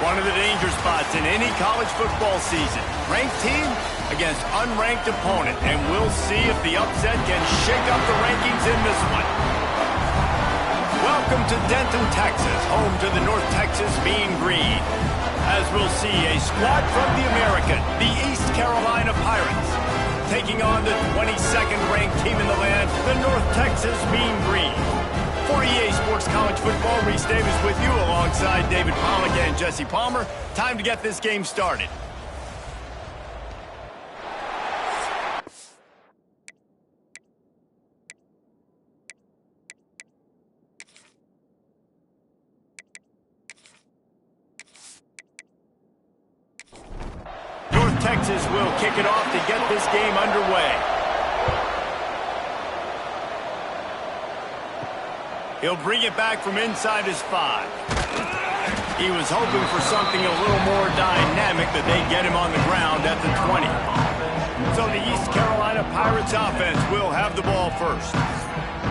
One of the danger spots in any college football season. Ranked team against unranked opponent, and we'll see if the upset can shake up the rankings in this one. Welcome to Denton, Texas, home to the North Texas Mean Green. As we'll see, a squad from the American, the East Carolina Pirates, taking on the 22nd ranked team in the land, the North Texas Mean Green. For EA Sports College Football, Reese Davis with you alongside David Pollack and Jesse Palmer. Time to get this game started. North Texas will kick it off to get this game underway. He'll bring it back from inside his 5. He was hoping for something a little more dynamic, that they get him on the ground at the 20. So the East Carolina Pirates offense will have the ball first.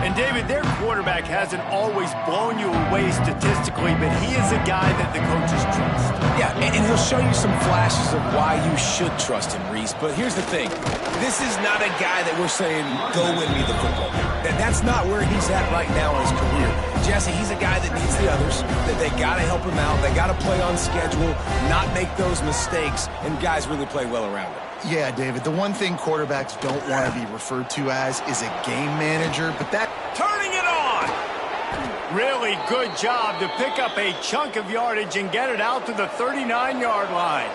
And David, their quarterback hasn't always blown you away statistically, but he is a guy that the coaches trust. Yeah, and he'll show you some flashes of why you should trust him, Reese. But here's the thing. This is not a guy that we're saying, go win me the football game. That's not where he's at right now in his career. Jesse, he's a guy that needs the others, that they got to help him out. They got to play on schedule, not make those mistakes, and guys really play well around him. Yeah, David, the one thing quarterbacks don't want to be referred to as is a game manager, but that... Turning it on! Really good job to pick up a chunk of yardage and get it out to the 39-yard line.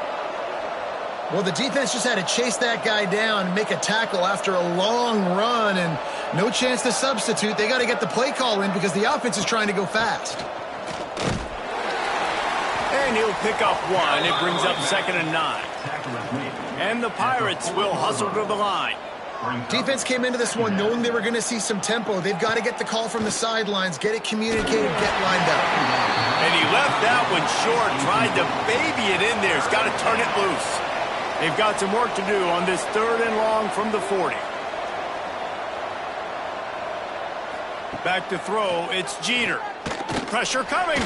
Well, the defense just had to chase that guy down and make a tackle after a long run, and no chance to substitute. They got to get the play call in because the offense is trying to go fast. And he'll pick up 1. It brings up 2nd and 9. And the Pirates will hustle to the line. Defense came into this one knowing they were going to see some tempo. They've got to get the call from the sidelines, get it communicated, get lined up. And he left that one short, tried to baby it in there. He's got to turn it loose. They've got some work to do on this 3rd and long from the 40. Back to throw, it's Jeter. Pressure coming.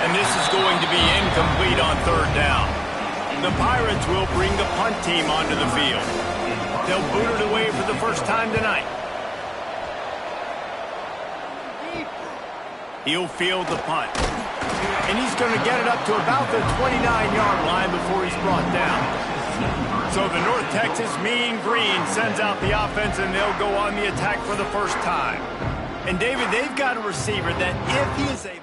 And this is going to be incomplete on 3rd down. The Pirates will bring the punt team onto the field. They'll boot it away for the first time tonight. He'll field the punt. And he's going to get it up to about the 29-yard line before he's brought down. So the North Texas Mean Green sends out the offense, and they'll go on the attack for the first time. And David, they've got a receiver that if he is able...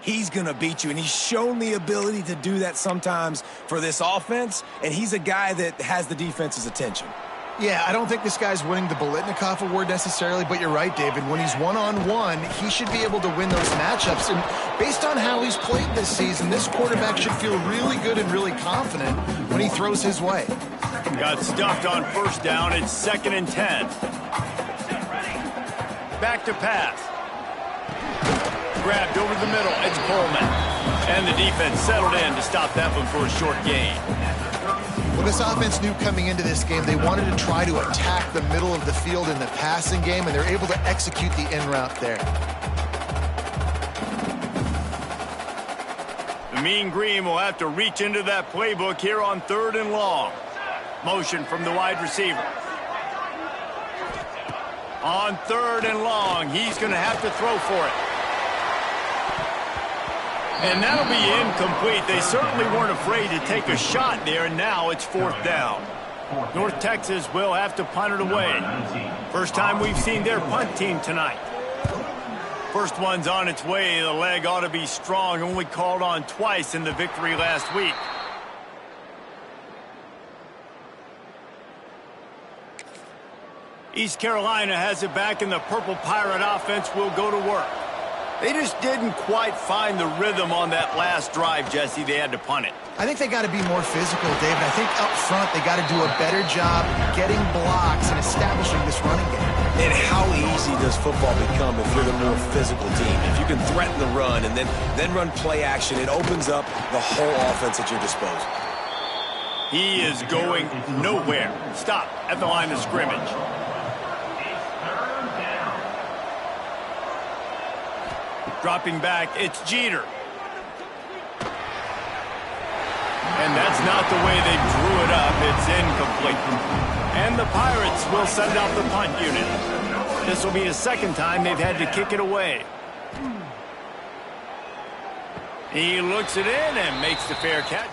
He's going to beat you, and he's shown the ability to do that sometimes for this offense, and he's a guy that has the defense's attention. Yeah, I don't think this guy's winning the Biletnikoff Award necessarily, but you're right, David. When he's one-on-one, he should be able to win those matchups. And based on how he's played this season, this quarterback should feel really good and really confident when he throws his way. Got stuffed on 1st down. It's 2nd and 10. Back to pass. Grabbed over the middle. It's Coleman. And the defense settled in to stop that one for a short gain. Well, this offense knew coming into this game they wanted to try to attack the middle of the field in the passing game, and they're able to execute the in route there. The Mean Green will have to reach into that playbook here on 3rd and long. Motion from the wide receiver. On 3rd and long, he's going to have to throw for it. And that'll be incomplete. They certainly weren't afraid to take a shot there, and now it's 4th down. North Texas will have to punt it away. First time we've seen their punt team tonight. First one's on its way. The leg ought to be strong. Only called on twice in the victory last week. East Carolina has it back, and the Purple Pirate offense will go to work. They just didn't quite find the rhythm on that last drive, Jesse. They had to punt it. I think they got to be more physical, David. I think up front they got to do a better job getting blocks and establishing this running game. And how easy does football become if you're the more physical team? If you can threaten the run and then run play action, it opens up the whole offense at your disposal. He is going nowhere. Stop at the line of scrimmage. Dropping back, it's Jeter. And that's not the way they drew it up. It's incomplete. And the Pirates will send out the punt unit. This will be the second time they've had to kick it away. He looks it in and makes the fair catch.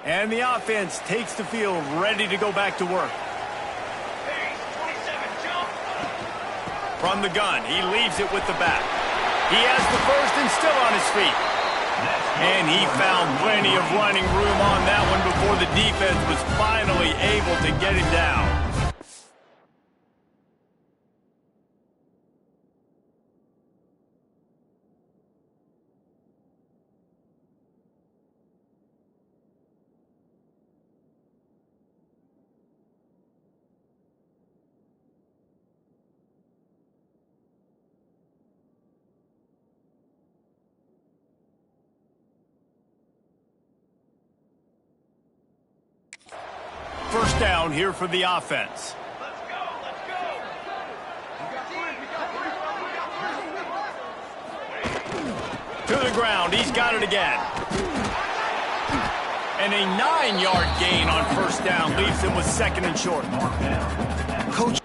And the offense takes the field, ready to go back to work. From the gun, he leaves it with the back. He has the first and still on his feet. And he found plenty of running room on that one before the defense was finally able to get him down. First down here for the offense. Let's go, let's go. To the ground, he's got it again. And a 9-yard gain on first down leaves him with second and short. Coach.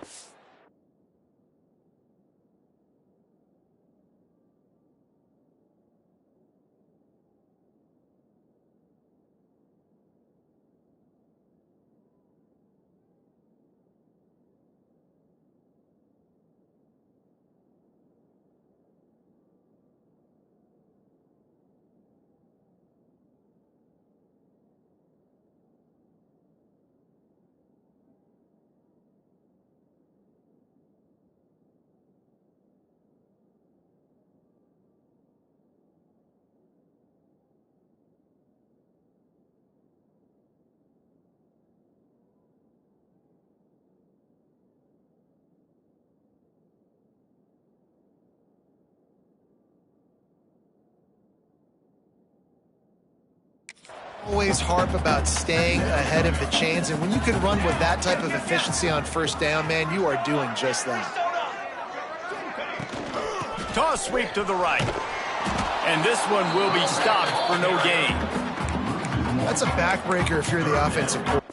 Always harp about staying ahead of the chains, and when you can run with that type of efficiency on first down, man, you are doing just that. Toss sweep to the right. And this one will be stopped for no gain. That's a backbreaker if you're the offensive coordinator.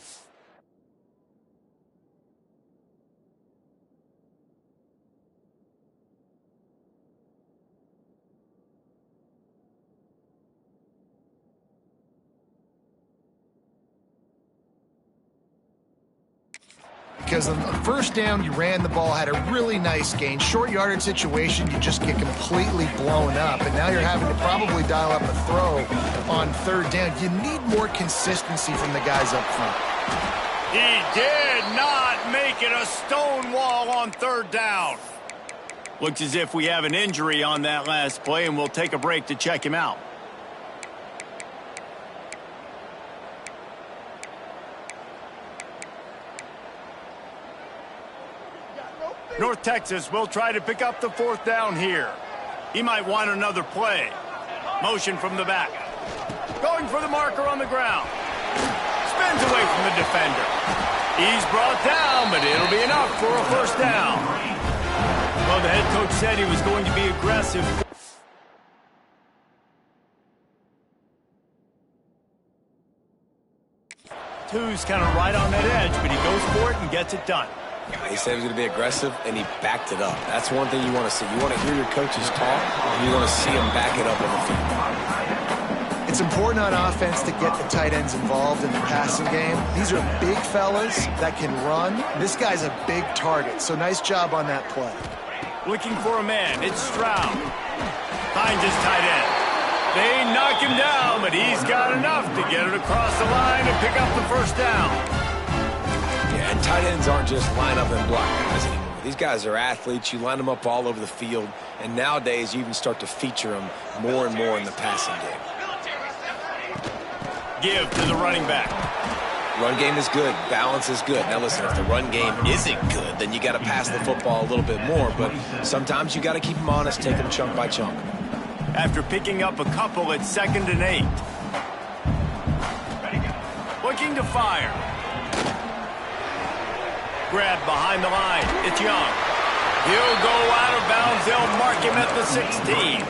Because on the first down, you ran the ball, had a really nice gain. Short yardage situation, you just get completely blown up. And now you're having to probably dial up a throw on third down. You need more consistency from the guys up front. He did not make it a stone wall on third down. Looks as if we have an injury on that last play, and we'll take a break to check him out. North Texas will try to pick up the fourth down here. He might want another play. Motion from the back. Going for the marker on the ground. Spins away from the defender. He's brought down, but it'll be enough for a first down. Well, the head coach said he was going to be aggressive. Two's kind of right on that edge, but he goes for it and gets it done. He said he was going to be aggressive, and he backed it up. That's one thing you want to see. You want to hear your coaches talk, and you want to see him back it up on the field. It's important on offense to get the tight ends involved in the passing game. These are big fellas that can run. This guy's a big target, so nice job on that play. Looking for a man. It's Stroud. Finds his tight end. They knock him down, but he's got enough to get it across the line and pick up the first down. tight ends aren't just line up and block guys anymore. These guys are athletes. You line them up all over the field, and nowadays you even start to feature them more and more in the passing game. Give to the running back. Run game is good. Balance is good. Now listen, if the run game isn't good, then you got to pass the football a little bit more, but sometimes you got to keep them honest, take them chunk by chunk. After picking up a couple, it's 2nd and 8. Looking to fire. Grab behind the line. It's Young. He'll go out of bounds. They'll mark him at the 16.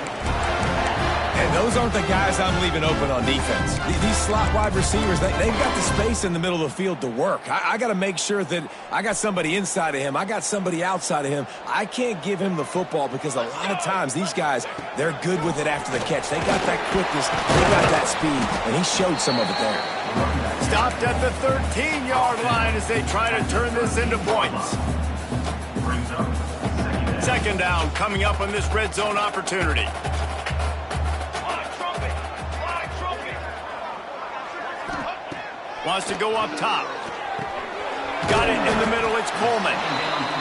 And those aren't the guys I'm leaving open on defense. These slot wide receivers, they've got the space in the middle of the field to work. I got to make sure that I got somebody inside of him. I got somebody outside of him. I can't give him the football because a lot of times these guys, they're good with it after the catch. They got that quickness. They got that speed, and he showed some of it there. Stopped at the 13-yard line as they try to turn this into points. 2nd down coming up on this red zone opportunity. Wants to go up top. Got it in the middle. It's Coleman.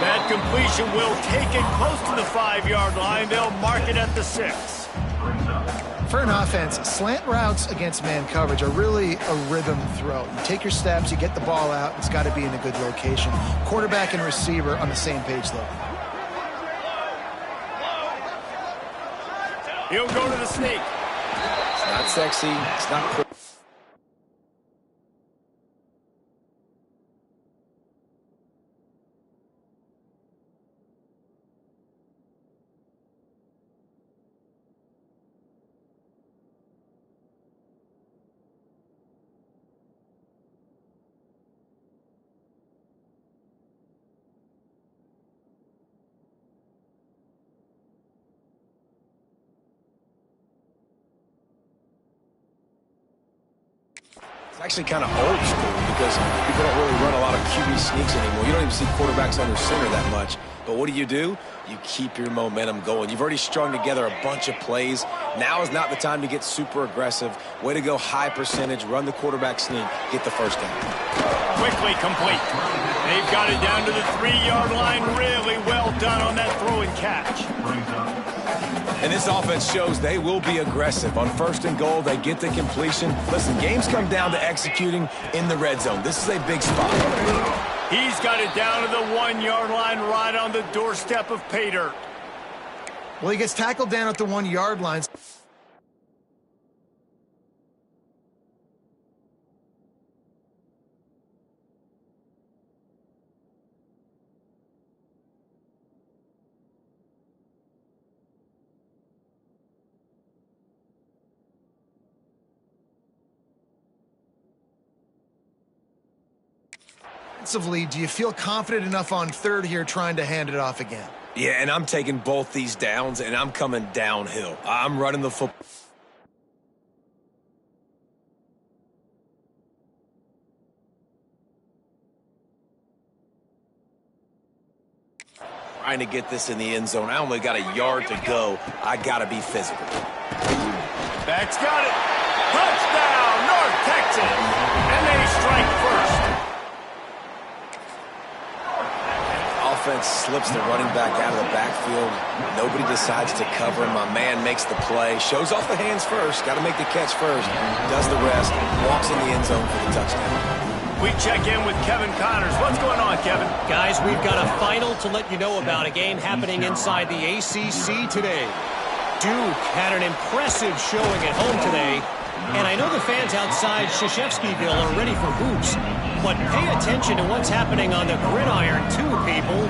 That completion will take it close to the 5-yard line. They'll mark it at the 6. For an offense, slant routes against man coverage are really a rhythm throw. You take your steps, you get the ball out, it's got to be in a good location. Quarterback and receiver on the same page, though. He'll go to the sneak. It's not sexy. It's not quick. It's actually kind of old school because people don't really run a lot of QB sneaks anymore. You don't even see quarterbacks under center that much. But what do? You keep your momentum going. You've already strung together a bunch of plays. Now is not the time to get super aggressive. Way to go high percentage, run the quarterback sneak, get the first down. Quickly complete. They've got it down to the 3-yard line. Really well done on that throw and catch. And this offense shows they will be aggressive. On 1st and goal, they get the completion. Listen, games come down to executing in the red zone. This is a big spot. He's got it down to the 1-yard line right on the doorstep of pay dirt. Well, he gets tackled down at the 1-yard line. Defensively, do you feel confident enough on 3rd here trying to hand it off again? Yeah, and I'm taking both these downs, and I'm coming downhill. I'm running the football. Trying to get this in the end zone. I only got a yard to go. I got to be physical. Back's got it. Touchdown, North Texas. And they strike first. Offense slips the running back out of the backfield. Nobody decides to cover him. My man makes the play. Shows off the hands first. Got to make the catch first. Does the rest. Walks in the end zone for the touchdown. We check in with Kevin Connors. What's going on, Kevin? Guys, we've got a final to let you know about. A game happening inside the ACC today. Duke had an impressive showing at home today. And I know the fans outside Krzyzewskiville are ready for hoops. But pay attention to what's happening on the gridiron, too, people.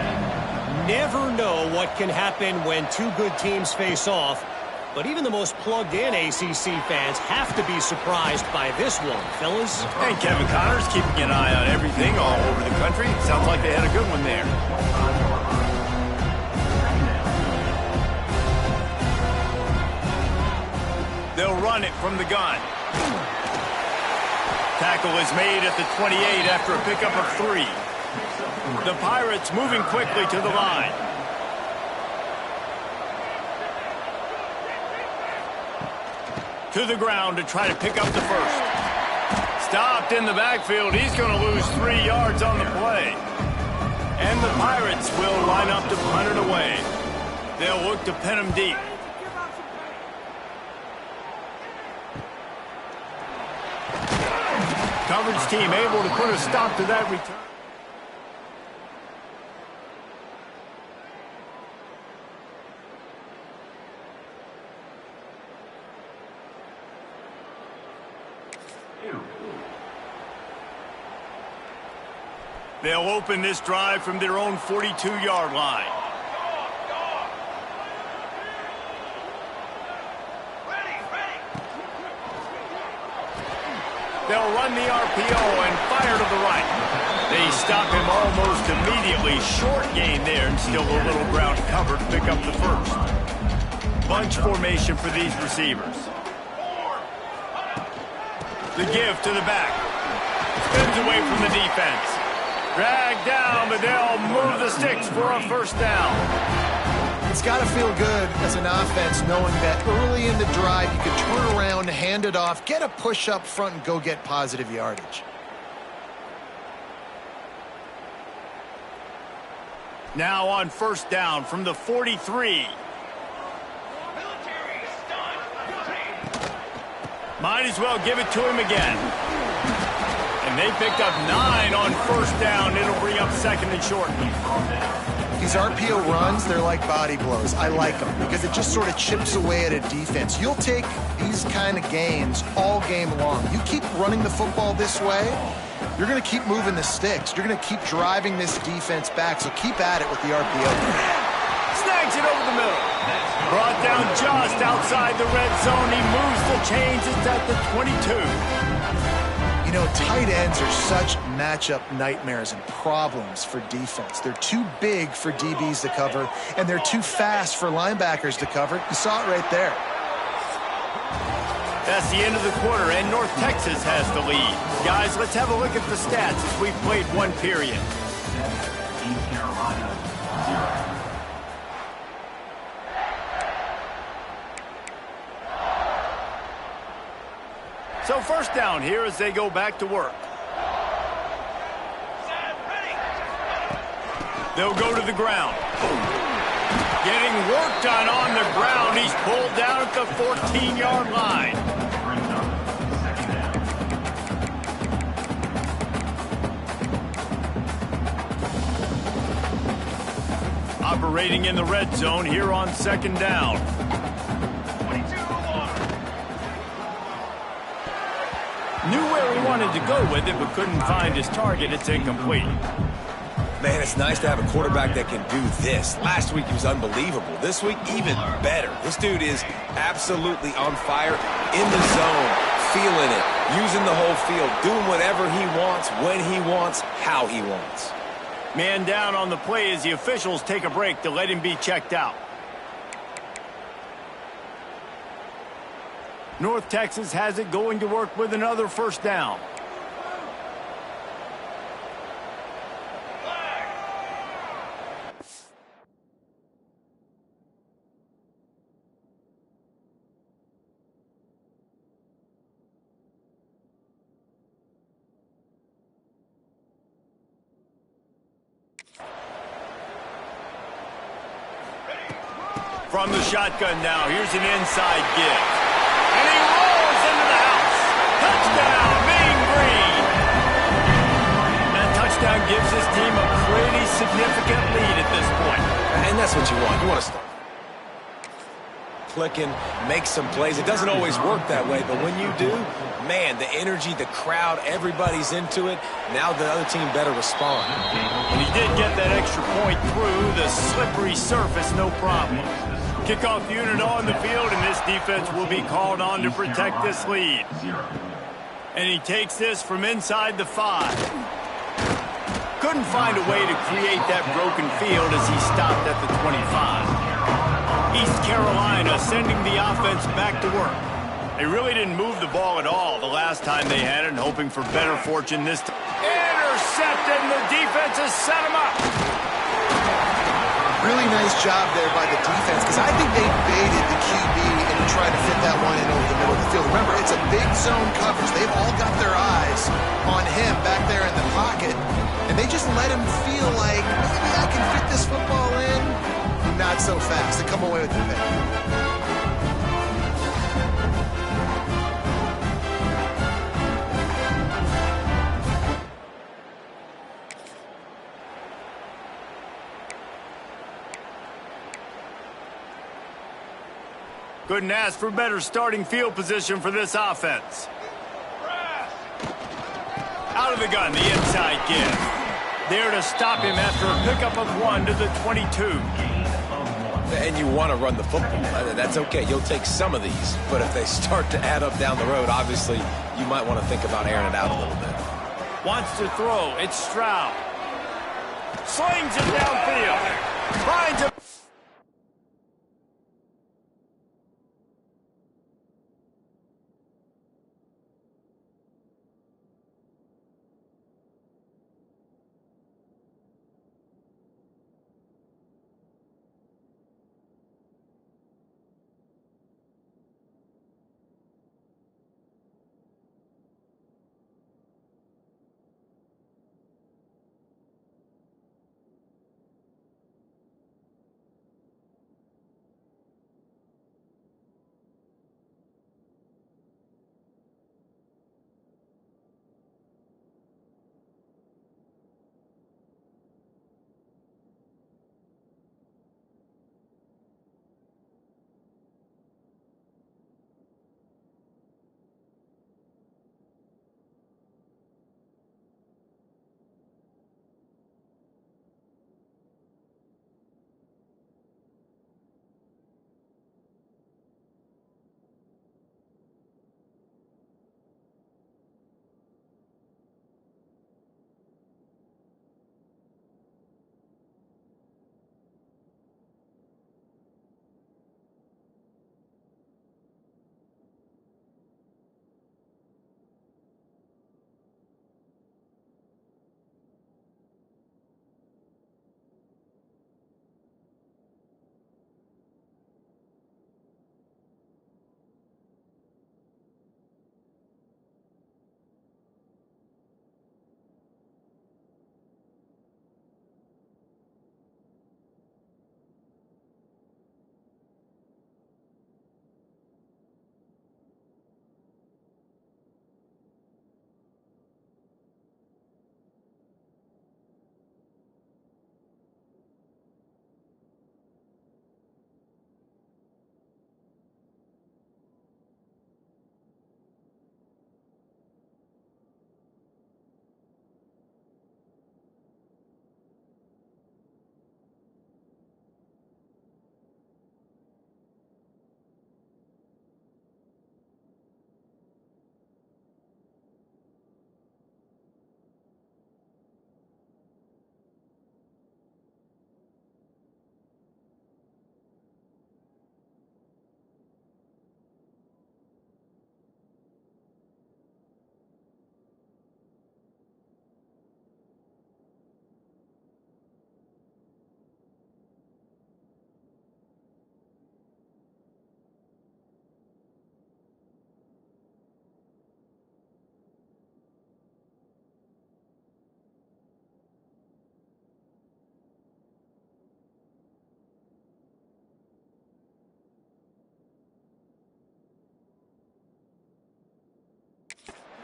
Never know what can happen when two good teams face off. But even the most plugged-in ACC fans have to be surprised by this one, fellas. And Kevin Connors keeping an eye on everything all over the country. Sounds like they had a good one there. They'll run it from the gun. Tackle is made at the 28 after a pickup of 3. The Pirates moving quickly to the line. To the ground to try to pick up the first. Stopped in the backfield. He's going to lose 3 yards on the play. And the Pirates will line up to punt it away. They'll look to pin him deep. Coverage team able to put a stop to that return. They'll open this drive from their own 42-yard line. They'll run the RPO and fire to the right. They stop him almost immediately. Short gain there and still a little ground cover to pick up the first. Bunch formation for these receivers. The give to the back. Spins away from the defense. Dragged down, but they'll move the sticks for a first down. It's got to feel good as an offense knowing that early in the drive you can turn around, hand it off, get a push up front, and go get positive yardage. Now on first down from the 43. Might as well give it to him again. And they picked up 9 on first down. It'll bring up second and short. These RPO runs, they're like body blows. I like them because it just sort of chips away at a defense. You'll take these kind of gains all game long. You keep running the football this way, you're going to keep moving the sticks. You're going to keep driving this defense back, so keep at it with the RPO. Snags it over the middle. Brought down just outside the red zone. He moves the chains. It's at the 22. You know, tight ends are such matchup nightmares and problems for defense. They're too big for DBs to cover, and they're too fast for linebackers to cover. You saw it right there. That's the end of the quarter, and North Texas has the lead. Guys, let's have a look at the stats as we've played one period. East Carolina, 0. So first down here as they go back to work. They'll go to the ground. Getting work done on the ground. He's pulled down at the 14-yard line. Operating in the red zone here on second down. Knew where he wanted to go with it, but couldn't find his target. It's incomplete. Man, it's nice to have a quarterback that can do this. Last week he was unbelievable. This week, even better. This dude is absolutely on fire, in the zone, feeling it, using the whole field, doing whatever he wants, when he wants, how he wants. Man down on the play as the officials take a break to let him be checked out. North Texas has it going to work with another first down. From the shotgun now, here's an inside give. And he rolls into the house. Touchdown, Mean Green. That touchdown gives his team a pretty significant lead at this point. And that's what you want. You want to start clicking, make some plays. It doesn't always work that way, but when you do, man, the energy, the crowd, everybody's into it. Now the other team better respond. And he did get that extra point through the slippery surface, no problem. Kickoff unit on the field, and this defense will be called on to protect this lead. And he takes this from inside the 5. Couldn't find a way to create that broken field as he stopped at the 25. East Carolina sending the offense back to work. They really didn't move the ball at all the last time they had it, and hoping for better fortune this time. Intercepted, and the defense has set him up. Really nice job there by the defense, because I think they baited the QB into trying to fit that one in over the middle of the field. Remember, it's a big zone coverage. They've all got their eyes on him back there in the pocket, and and they just let him feel like, maybe I can fit this football in. Not so fast. They come away with the pick. Couldn't ask for better starting field position for this offense. Out of the gun, the inside give. There to stop him after a pickup of 1 to the 22. And you want to run the football. That's okay. You'll take some of these. But if they start to add up down the road, obviously, you might want to think about airing it out a little bit. Wants to throw. It's Stroud. Slings it downfield. Finds him.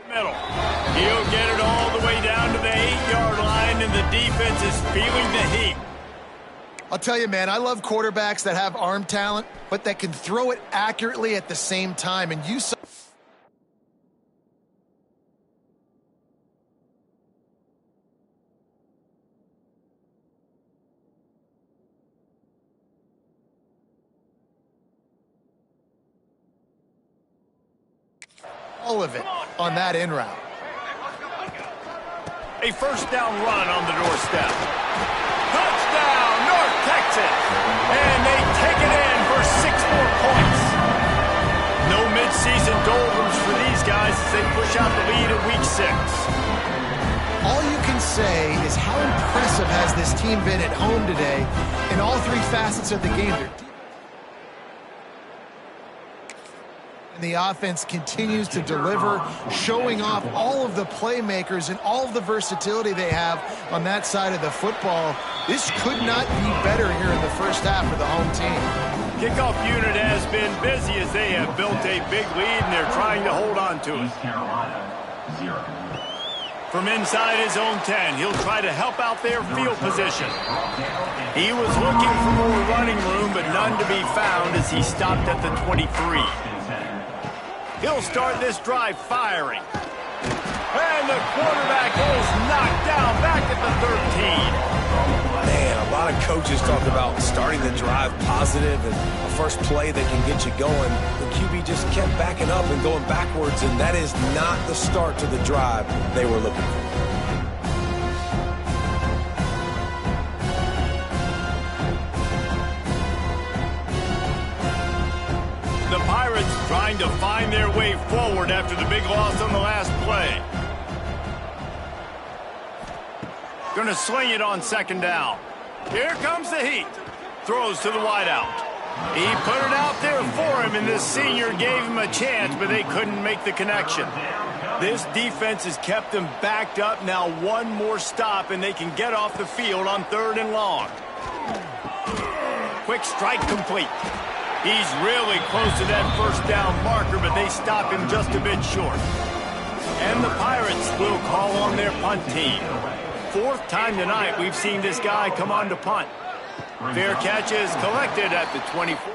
Middle. He'll get it all the way down to the 8-yard line, and the defense is feeling the heat. I'll tell you, man, I love quarterbacks that have arm talent, but that can throw it accurately at the same time. And you saw all of it on that in route. A first down run on the doorstep. Touchdown, North Texas. And they take it in for 6 more points. No midseason doldrums for these guys as they push out the lead in Week 6. All you can say is how impressive has this team been at home today in all 3 facets of the game. and the offense continues to deliver, showing off all of the playmakers and all of the versatility they have on that side of the football. This could not be better here in the first half for the home team. Kickoff unit has been busy as they have built a big lead, and they're trying to hold on to it. East Carolina, 0. From inside his own 10, he'll try to help out their field position. He was looking for more running room, but none to be found as he stopped at the 23. He'll start this drive firing. And the quarterback is knocked down back at the 13. Man, a lot of coaches talk about starting the drive positive and a first play that can get you going. The QB just kept backing up and going backwards, and that is not the start to the drive they were looking for. The Pirates trying to find their way forward after the big loss on the last play. Going to sling it on second down. Here comes the heat. Throws to the wideout. He put it out there for him, and this senior gave him a chance, but they couldn't make the connection. This defense has kept them backed up. Now one more stop, and they can get off the field on 3rd and long. Quick strike complete. He's really close to that first down marker, but they stop him just a bit short. And the Pirates will call on their punt team. 4th time tonight we've seen this guy come on to punt. Fair catch is collected at the 24.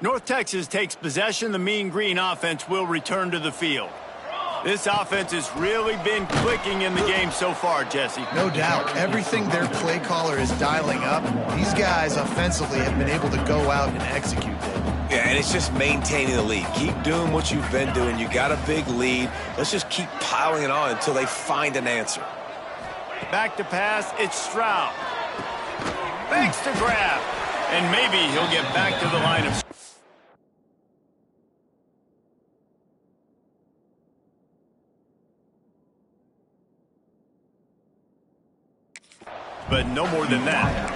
North Texas takes possession. The Mean Green offense will return to the field. This offense has really been clicking in the game so far, Jesse. No doubt. Everything their play caller is dialing up, these guys offensively have been able to go out and execute them. Yeah, and it's just maintaining the lead. Keep doing what you've been doing. You got a big lead. Let's just keep piling it on until they find an answer. Back to pass, it's Stroud. Fakes to grab. And maybe he'll get back to the line of... But no more than that.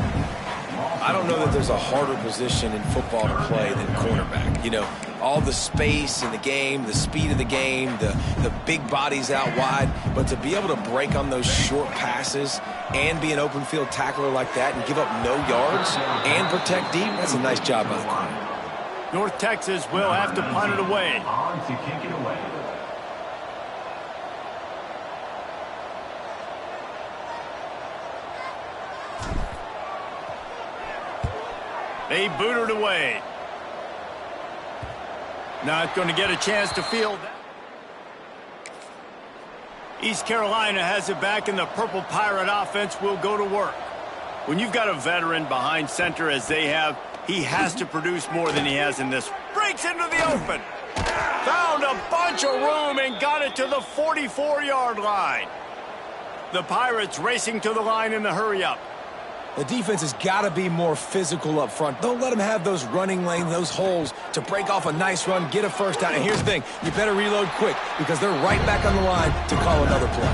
I don't know that there's a harder position in football to play than cornerback. You know, all the space in the game, the speed of the game, the big bodies out wide. But to be able to break on those short passes and be an open field tackler like that and give up no yards and protect deep, that's a nice job by the corner. North Texas will have to punt it away. On to kick it away. They boot it away. Not going to get a chance to field that. East Carolina has it back, and the Purple Pirate offense will go to work. When you've got a veteran behind center as they have, he has to produce more than he has in this. Breaks into the open. Found a bunch of room and got it to the 44-yard line. The Pirates racing to the line in the hurry-up. The defense has got to be more physical up front. Don't let them have those running lanes, those holes to break off a nice run, get a first down. And here's the thing, you better reload quick because they're right back on the line to call another play.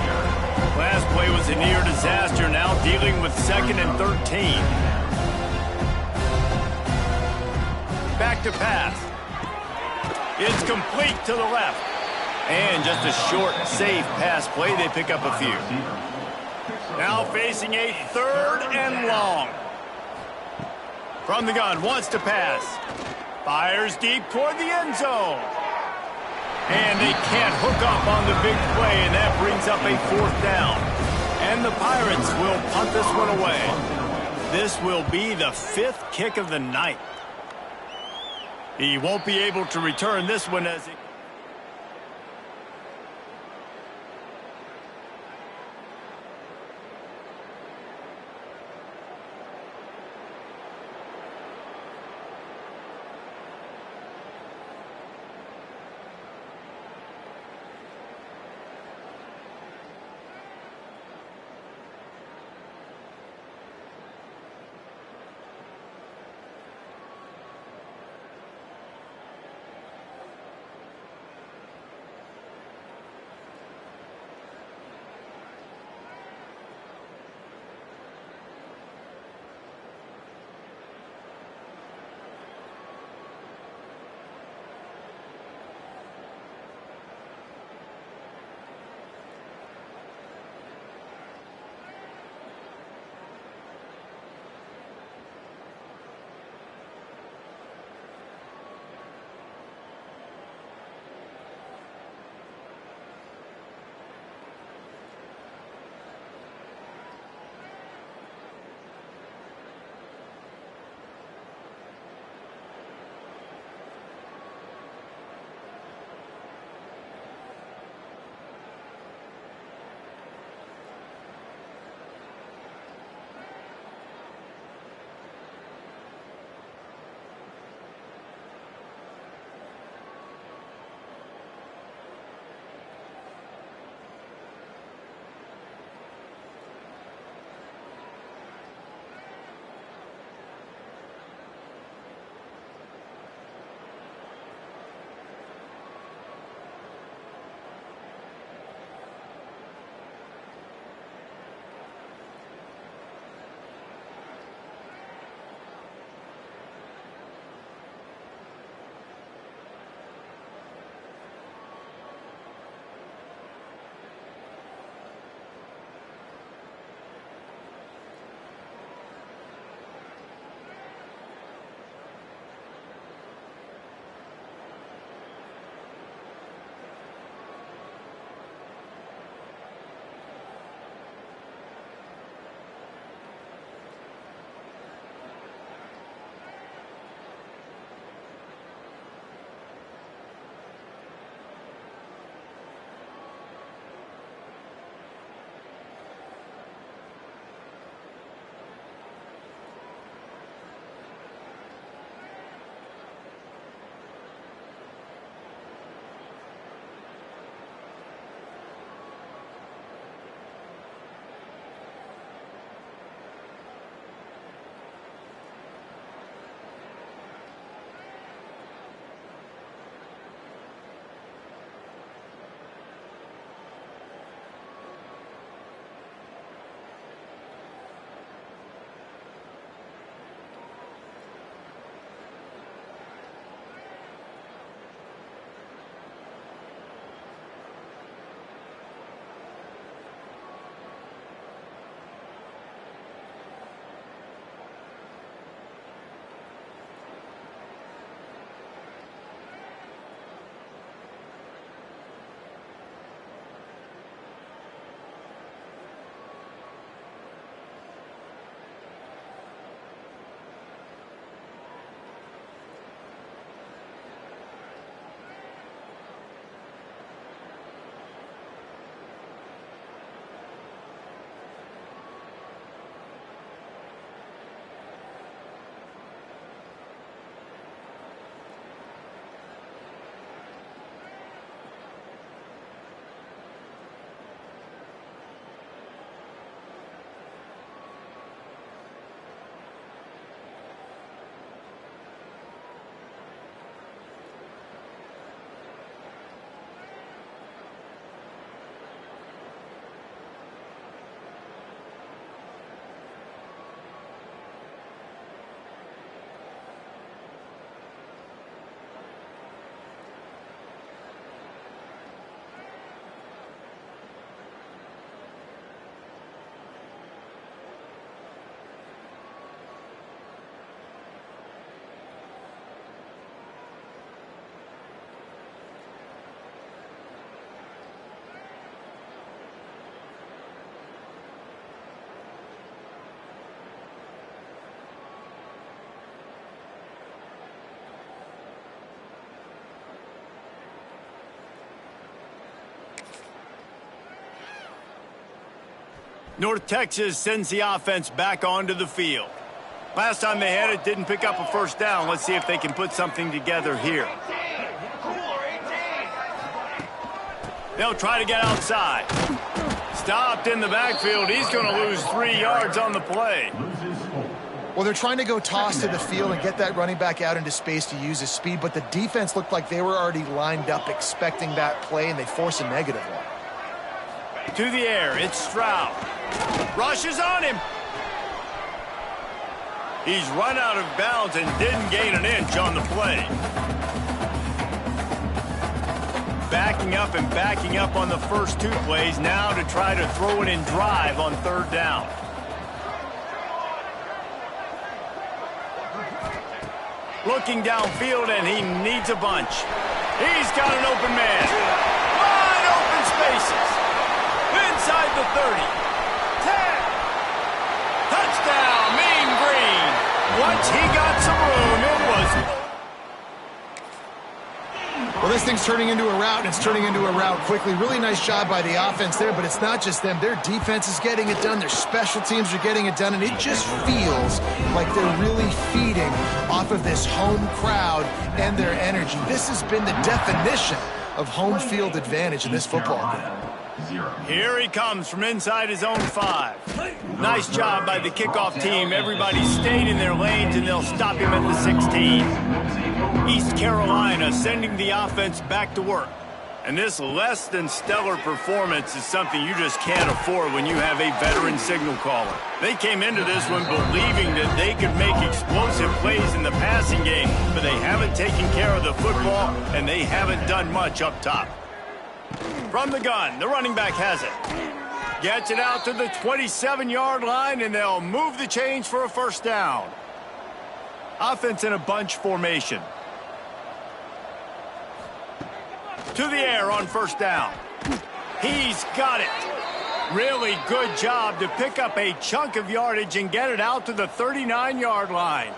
Last play was a near disaster, now dealing with 2nd and 13. Back to pass. It's complete to the left. And just a short, safe pass play. They pick up a few. Now facing a 3rd and long. From the gun, wants to pass. Fires deep toward the end zone. And they can't hook up on the big play, and that brings up a 4th down. And the Pirates will punt this one away. This will be the 5th kick of the night. He won't be able to return this one as it... North Texas sends the offense back onto the field. Last time they had it, didn't pick up a first down. Let's see if they can put something together here. They'll try to get outside. Stopped in the backfield. He's going to lose 3 yards on the play. Well, they're trying to go toss to the field and get that running back out into space to use his speed, but the defense looked like they were already lined up expecting that play, and they force a negative one. To the air, it's Stroud. Rushes on him. He's run out of bounds and didn't gain an inch on the play. Backing up on the first 2 plays now to try to throw it and drive on 3rd down. Looking downfield, and he needs a bunch. He's got an open man. Wide open spaces. Inside the 30. 10. Touchdown, Mean Green. Once he got some room, it was... Well, this thing's turning into a route, and it's turning into a route quickly. Really nice job by the offense there, but it's not just them. Their defense is getting it done. Their special teams are getting it done, and it just feels like they're really feeding off of this home crowd and their energy. This has been the definition of home field advantage in this football game. Here he comes from inside his own 5. Nice job by the kickoff team. Everybody stayed in their lanes, and they'll stop him at the 16. East Carolina sending the offense back to work. And this less than stellar performance is something you just can't afford when you have a veteran signal caller. They came into this one believing that they could make explosive plays in the passing game, but they haven't taken care of the football, and they haven't done much up top. From the gun, the running back has it. Gets it out to the 27-yard line, and they'll move the chains for a first down. Offense in a bunch formation. To the air on first down. He's got it. Really good job to pick up a chunk of yardage and get it out to the 39-yard line.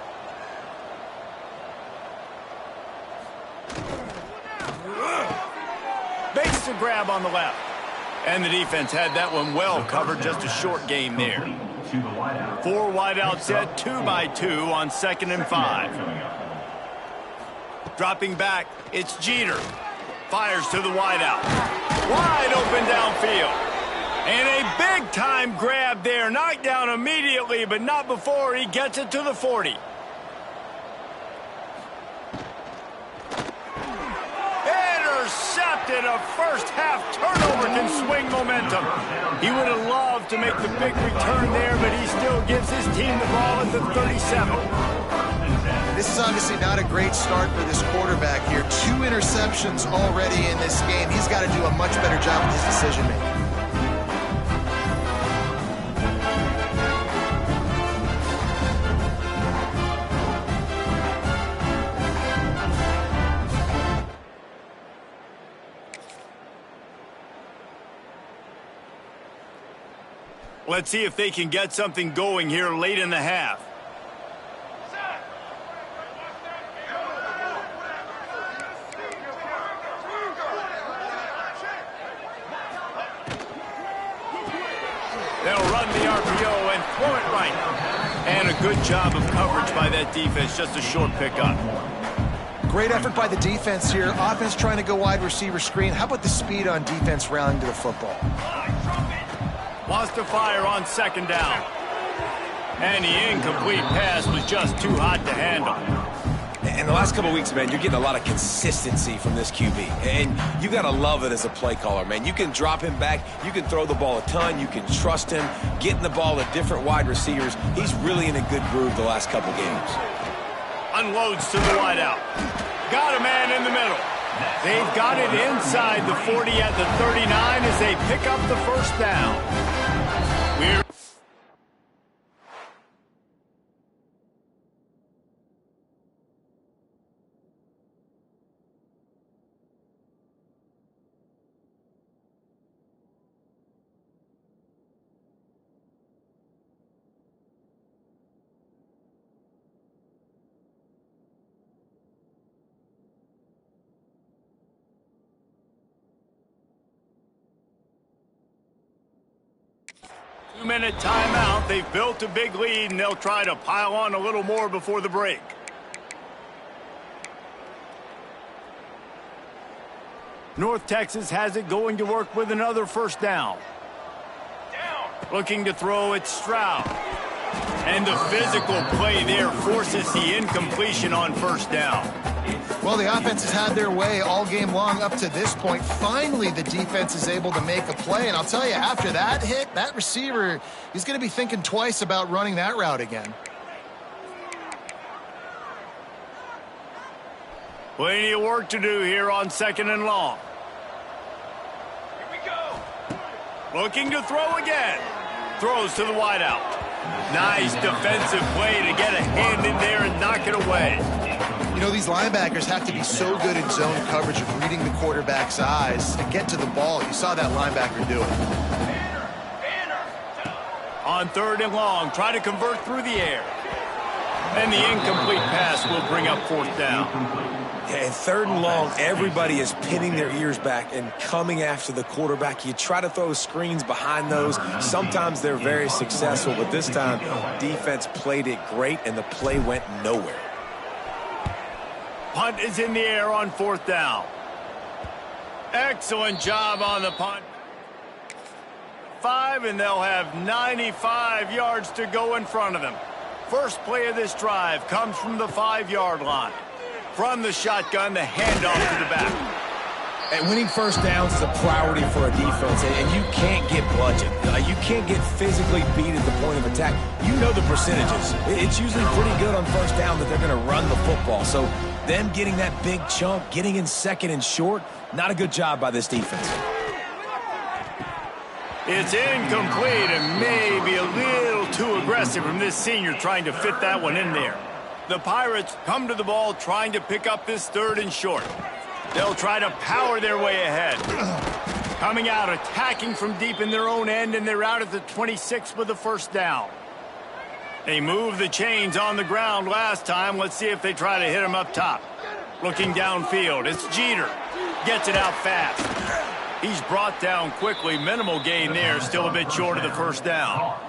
Makes the grab on the left. And the defense had that one well covered, just a short gain there. 4 wideout set, 2 by 2 on 2nd and 5. Dropping back, it's Jeter. Fires to the wideout. Wide open downfield. And a big-time grab there. Knocked down immediately, but not before he gets it to the 40. Intercepted. A first-half turnover can swing momentum. He would have loved to make the big return there, but he still gives his team the ball at the 37. This is obviously not a great start for this quarterback here. 2 interceptions already in this game. He's got to do a much better job with his decision-making. Let's see if they can get something going here late in the half. They'll run the RPO and throw it right. And a good job of coverage by that defense, just a short pickup. Great effort by the defense here. Offense trying to go wide receiver screen. How about the speed on defense rallying to the football? Wants to fire on 2nd down. And the incomplete pass was just too hot to handle. In the last couple of weeks, man, you're getting a lot of consistency from this QB. And you got to love it as a play caller, man. You can drop him back. You can throw the ball a ton. You can trust him. Getting the ball to different wide receivers. He's really in a good groove the last couple games. Unloads to the wideout. Got a man in the middle. They've got it inside the 40 at the 39 as they pick up the first down. We're 2-minute timeout. They've built a big lead, and they'll try to pile on a little more before the break. North Texas has it going to work with another first down. Looking to throw it, Stroud. And the physical play there forces the incompletion on first down. Well, the offense has had their way all game long up to this point. Finally, the defense is able to make a play. And I'll tell you, after that hit, that receiver, he's going to be thinking twice about running that route again. Plenty of work to do here on 2nd and long. Here we go. Looking to throw again. Throws to the wideout. Nice defensive play to get a hand in there and knock it away. You know, these linebackers have to be so good in zone coverage of reading the quarterback's eyes to get to the ball. You saw that linebacker do it. On 3rd and long, try to convert through the air. And the incomplete pass will bring up 4th down. Yeah, and 3rd and long, everybody is pinning their ears back and coming after the quarterback. You try to throw screens behind those. Sometimes they're very successful, but this time, defense played it great, and the play went nowhere. Punt is in the air on 4th down. Excellent job on the punt. 5, and they'll have 95 yards to go in front of them. First play of this drive comes from the 5-yard line. From the shotgun, the handoff to the back. And winning first downs is a priority for a defense, and you can't get bludgeoned. You can't get physically beat at the point of attack. You know the percentages. It's usually pretty good on first down that they're going to run the football. So them getting that big chunk, getting in 2nd and short, not a good job by this defense. It's incomplete and maybe a little too aggressive from this senior trying to fit that one in there. The Pirates come to the ball trying to pick up this 3rd and short. They'll try to power their way ahead. Coming out, attacking from deep in their own end, and they're out at the 26 with the first down. They moved the chains on the ground last time. Let's see if they try to hit them up top. Looking downfield, it's Jeter. Gets it out fast. He's brought down quickly. Minimal gain there, still a bit short of the first down.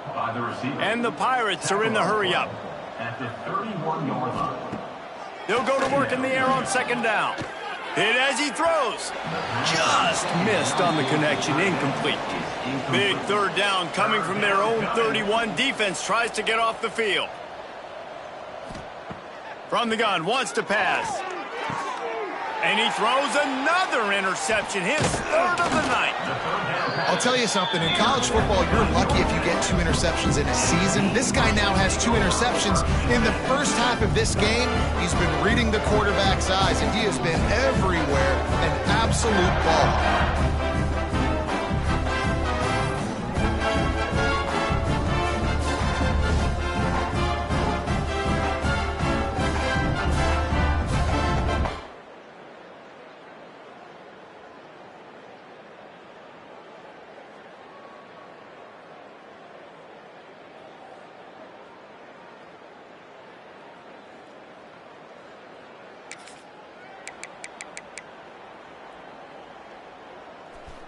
And the Pirates are in the hurry-up. At the 31-yard line. They'll go to work in the air on 2nd down. Hit as he throws. Just missed on the connection, incomplete. Big 3rd down coming from their own 31. Defense tries to get off the field. From the gun, wants to pass. And he throws another interception, his 3rd of the night. I'll tell you something, in college football, you're lucky if you get 2 interceptions in a season. This guy now has 2 interceptions. In the first half of this game, he's been reading the quarterback's eyes, and he has been everywhere, an absolute ball.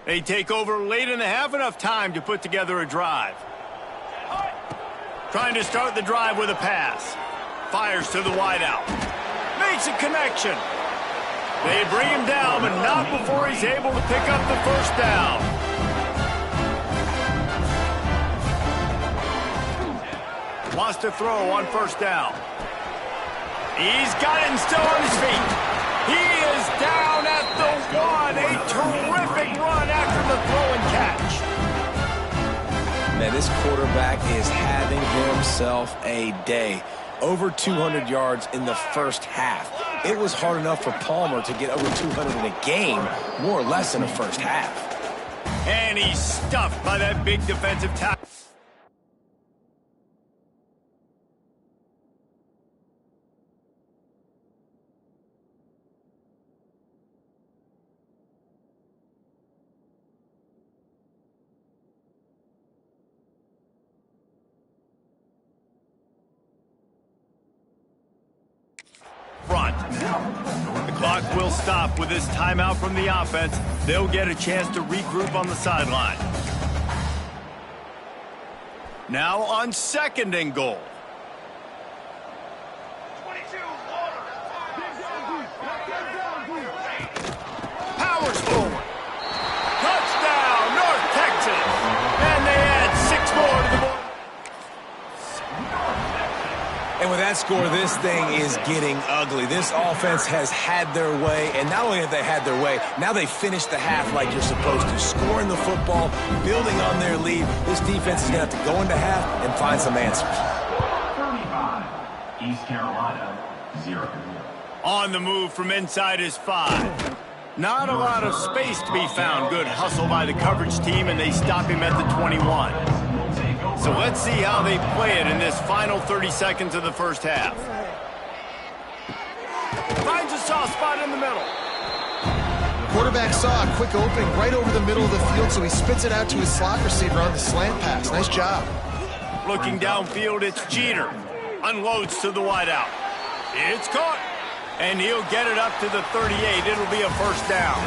They take over late in the half, enough time to put together a drive. Trying to start the drive with a pass. Fires to the wideout. Makes a connection. They bring him down, but not before he's able to pick up the first down. Wants to throw on first down. He's got it and still on his feet. He is down at the 1. A terrific run after the throw and catch. Man, this quarterback is having himself a day. Over 200 yards in the first half. It was hard enough for Palmer to get over 200 in a game, more or less in the first half. And he's stuffed by that big defensive tackle. Front. The clock will stop with this timeout from the offense. They'll get a chance to regroup on the sideline. Now on 2nd and goal. 22, Powers forward. Touchdown, North Texas. And they add 6 more to the board. And with that score, this thing is getting ugly. This offense has had their way, and not only have they had their way, now they finished the half like you're supposed to, scoring the football, building on their lead. This defense is going to have to go into half and find some answers. 35, East Carolina, 0. On the move from inside is 5. Not a lot of space to be found. Good hustle by the coverage team, and they stop him at the 21. So let's see how they play it in this final 30 seconds of the first half. Finds a soft spot in the middle. Quarterback saw a quick opening right over the middle of the field, so he spits it out to his slot receiver on the slant pass. Nice job. Looking downfield, it's Jeter. Unloads to the wideout. It's caught. And he'll get it up to the 38. It'll be a first down.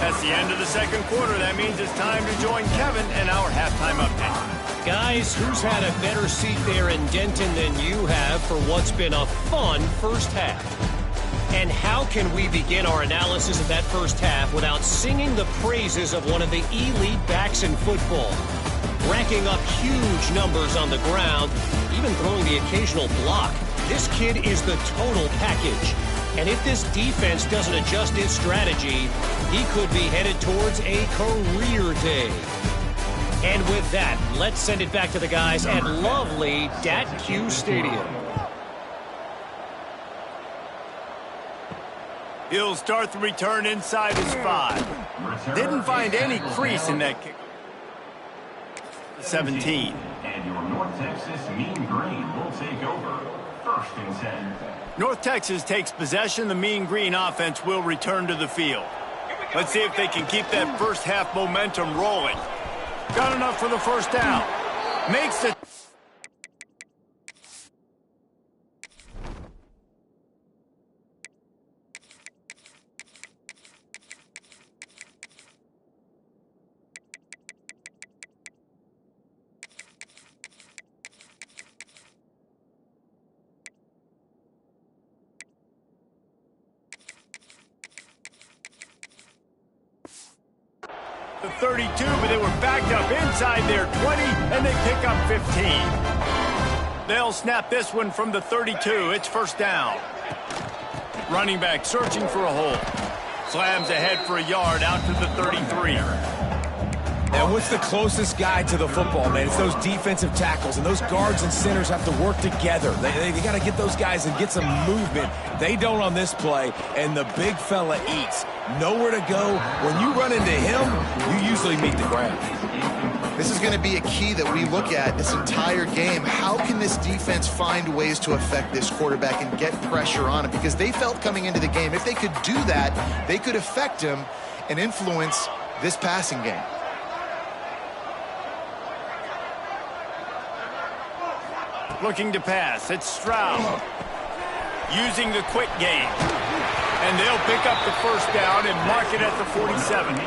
That's the end of the second quarter. That means it's time to join Kevin and our halftime update. Guys, who's had a better seat there in Denton than you have for what's been a fun first half? And how can we begin our analysis of that first half without singing the praises of one of the elite backs in football? Racking up huge numbers on the ground, even throwing the occasional block. This kid is the total package. And if this defense doesn't adjust its strategy, he could be headed towards a career day. And with that, let's send it back to the guys at lovely Dat-Q Stadium. He'll start the return inside his 5. Didn't find any crease in that kick. 17. And your North Texas Mean Green will take over. 1st and 10. North Texas takes possession. The Mean Green offense will return to the field. Let's see if they can keep that first half momentum rolling. Got enough for the first down. Makes it. The 32, but they were backed up inside their 20, and they pick up 15. They'll snap this one from the 32. It's first down. Running back searching for a hole. Slams ahead for a yard out to the 33. And what's the closest guy to the football, man? It's those defensive tackles, and those guards and centers have to work together. They got to get those guys and get some movement. They don't on this play, and the big fella eats. Nowhere to go. When you run into him, you usually meet the ground. This is going to be a key that we look at this entire game. How can this defense find ways to affect this quarterback and get pressure on him? Because they felt coming into the game, if they could do that, they could affect him and influence this passing game. Looking to pass. It's Stroud. Using the quick game. And they'll pick up the first down and mark it at the 47.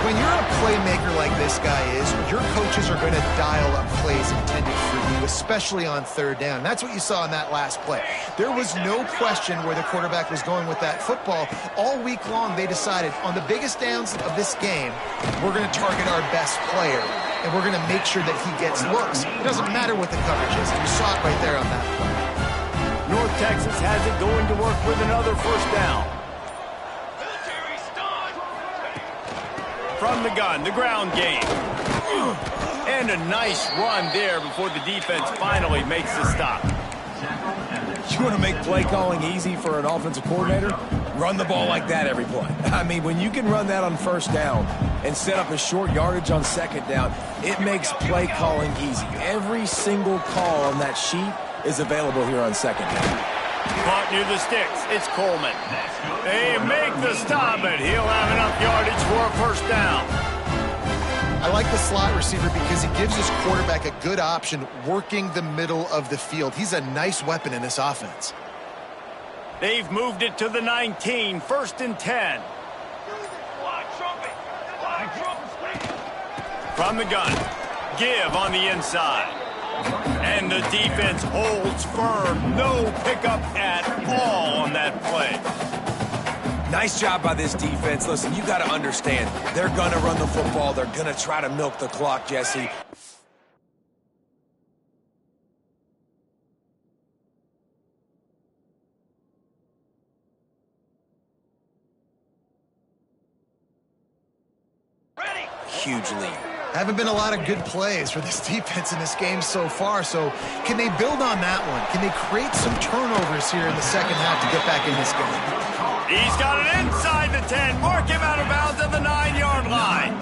When you're a playmaker like this guy is, your coaches are going to dial up plays intended for you, especially on 3rd down. That's what you saw in that last play. There was no question where the quarterback was going with that football. All week long, they decided on the biggest downs of this game, we're going to target our best player, and we're going to make sure that he gets looks. It doesn't matter what the coverage is. You saw it right there on that play. North Texas has it going to work with another first down. From the gun, the ground game. And a nice run there before the defense finally makes the stop. You want to make play calling easy for an offensive coordinator? Run the ball like that every play. I mean, when you can run that on first down and set up a short yardage on second down, it makes play calling easy. Every single call on that sheet is available here on second down. Caught near the sticks. It's Coleman. They make the stop, and he'll have enough yardage for a first down. I like the slot receiver because he gives his quarterback a good option working the middle of the field. He's a nice weapon in this offense. They've moved it to the 19, 1st and 10. From the gun, give on the inside. And the defense holds firm. No pickup at all on that play. Nice job by this defense. Listen, you got to understand, they're going to run the football. They're going to try to milk the clock, Jesse. Huge lead. Haven't been a lot of good plays for this defense in this game so far, so can they build on that one? Can they create some turnovers here in the second half to get back in this game? He's got it inside the 10. Mark him out of bounds at the 9-yard line.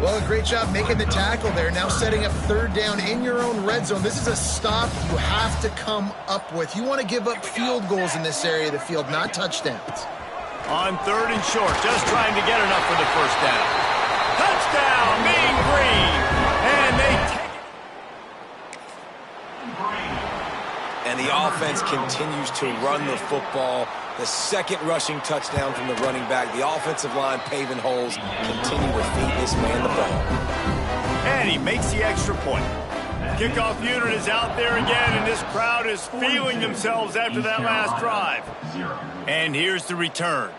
Well, a great job making the tackle there. Now setting up third down in your own red zone. This is a stop you have to come up with. You want to give up field goals in this area of the field, not touchdowns. On 3rd and short, just trying to get enough for the first down. Touchdown, Mean Green. And they take it. And the offense continues to run the football. The second rushing touchdown from the running back. The offensive line paving holes. Continue to feed this man the ball. And he makes the extra point. Kickoff unit is out there again, and this crowd is feeling themselves after that last drive. And here's the return.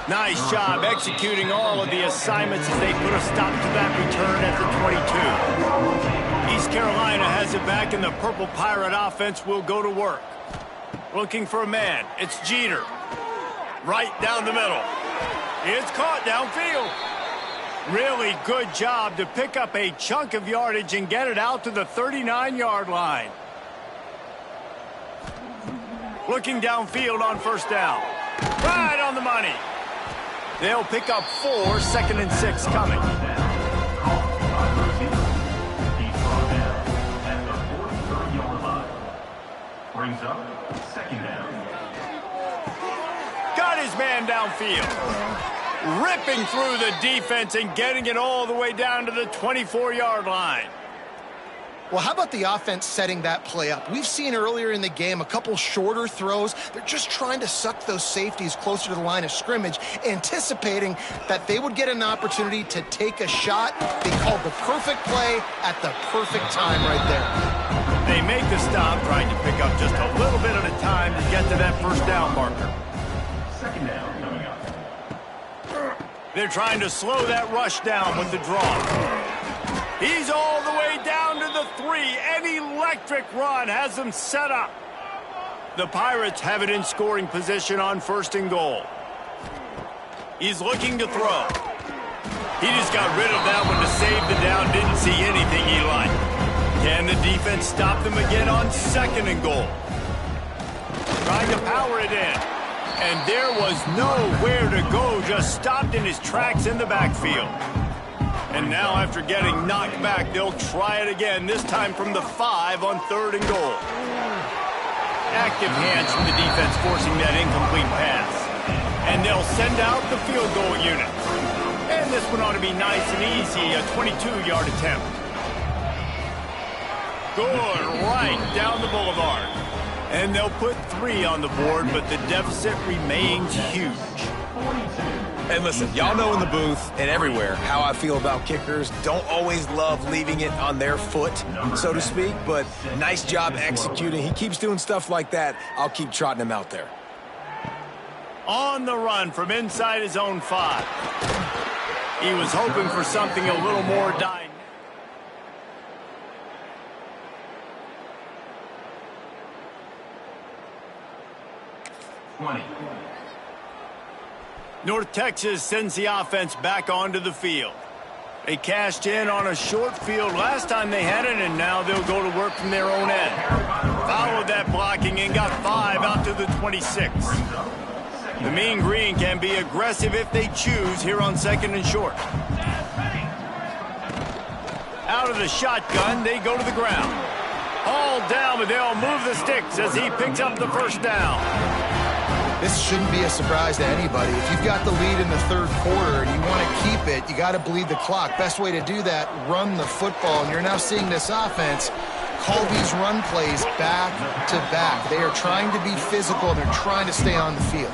Nice job executing all of the assignments as they put a stop to that return at the 22. East Carolina has it back, and the Purple Pirate offense will go to work. Looking for a man. It's Jeter. Right down the middle. It's caught downfield. Really good job to pick up a chunk of yardage and get it out to the 39-yard line. Looking downfield on first down. Right on the money. They'll pick up 4, 2nd and 6 coming. Brings up 2nd down. Got his man downfield. Ripping through the defense and getting it all the way down to the 24-yard line. Well, how about the offense setting that play up? We've seen earlier in the game a couple shorter throws. They're just trying to suck those safeties closer to the line of scrimmage, anticipating that they would get an opportunity to take a shot. They called the perfect play at the perfect time right there. They make the stop, trying to pick up just a little bit at a time to get to that first down marker. 2nd down coming up. They're trying to slow that rush down with the draw. He's all the way down to the 3. An electric run has them set up. The Pirates have it in scoring position on 1st and goal. He's looking to throw. He just got rid of that one to save the down. Didn't see anything he liked. Can the defense stop them again on 2nd and goal? Trying to power it in. And there was nowhere to go. Just stopped in his tracks in the backfield. And now, after getting knocked back, they'll try it again, this time from the 5 on 3rd and goal. Active hands from the defense forcing that incomplete pass. And they'll send out the field goal unit. And this one ought to be nice and easy, a 22-yard attempt. Good, right down the boulevard. And they'll put 3 on the board, but the deficit remains huge. And listen, y'all know in the booth and everywhere how I feel about kickers. Don't always love leaving it on their foot, so to speak, but nice job executing. He keeps doing stuff like that. I'll keep trotting him out there. On the run from inside his own 5. He was hoping for something a little more dynamic. 20. North Texas sends the offense back onto the field. They cashed in on a short field last time they had it, and now they'll go to work from their own end. Followed that blocking and got 5 out to the 26. The Mean Green can be aggressive if they choose here on 2nd and short. Out of the shotgun, they go to the ground. All down, but they'll move the sticks as he picks up the first down. This shouldn't be a surprise to anybody. If you've got the lead in the 3rd quarter and you want to keep it, you got to bleed the clock. Best way to do that, run the football. And you're now seeing this offense call these run plays back to back. They are trying to be physical, and they're trying to stay on the field.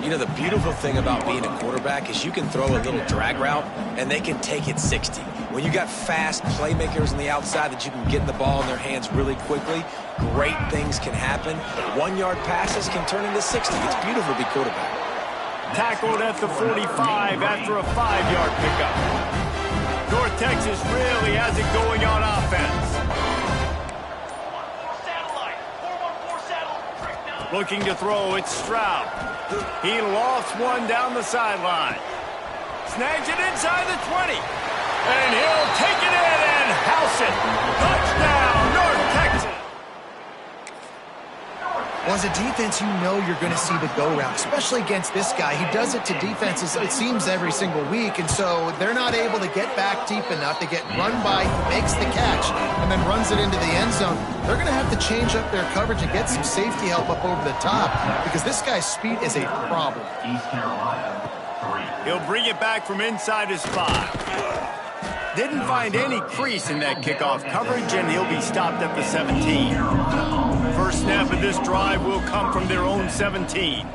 You know, the beautiful thing about being a quarterback is you can throw a little drag route, and they can take it 60. When you got fast playmakers on the outside that you can get the ball in their hands really quickly, great things can happen. 1-yard passes can turn into 60. It's beautiful to be quarterback. Tackled at the 45 after a 5-yard pickup. North Texas really has it going on offense. Looking to throw, it's Stroud. He lost one down the sideline. Snags it inside the 20. And he'll take it in and house it. Touchdown, North Texas. Well, as a defense, you know you're going to see the go route, especially against this guy. He does it to defenses, it seems, every single week, and so they're not able to get back deep enough. They get run by, he makes the catch, and then runs it into the end zone. They're going to have to change up their coverage and get some safety help up over the top because this guy's speed is a problem. East Carolina, 3. He'll bring it back from inside his 5. Didn't find any crease in that kickoff coverage, and he'll be stopped at the 17. First snap of this drive will come from their own 17.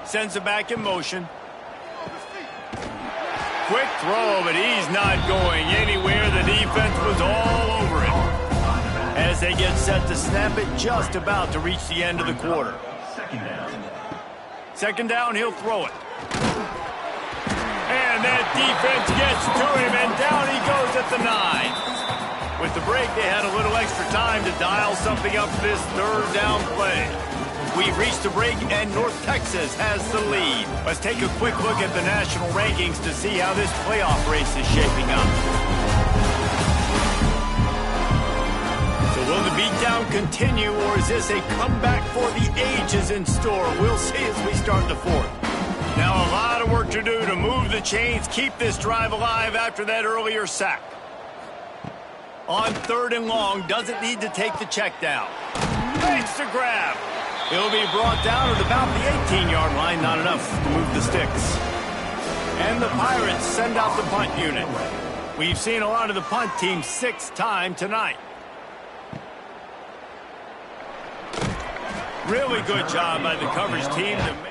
Sends it back in motion. Quick throw, but he's not going anywhere. The defense was all over him. As they get set to snap it, just about to reach the end of the quarter. Second down, he'll throw it. And that defense gets to him, and down he goes at the 9. With the break, they had a little extra time to dial something up for this third down play. We've reached the break, and North Texas has the lead. Let's take a quick look at the national rankings to see how this playoff race is shaping up. So will the beatdown continue, or is this a comeback for the ages in store? We'll see as we start the fourth. Now a lot of work to do to move the chains, keep this drive alive after that earlier sack. On 3rd and long, doesn't need to take the check down. Makes the grab. He'll be brought down at about the 18-yard line, not enough to move the sticks. And the Pirates send out the punt unit. We've seen a lot of the punt team 6th time tonight. Really good job by the coverage team to make...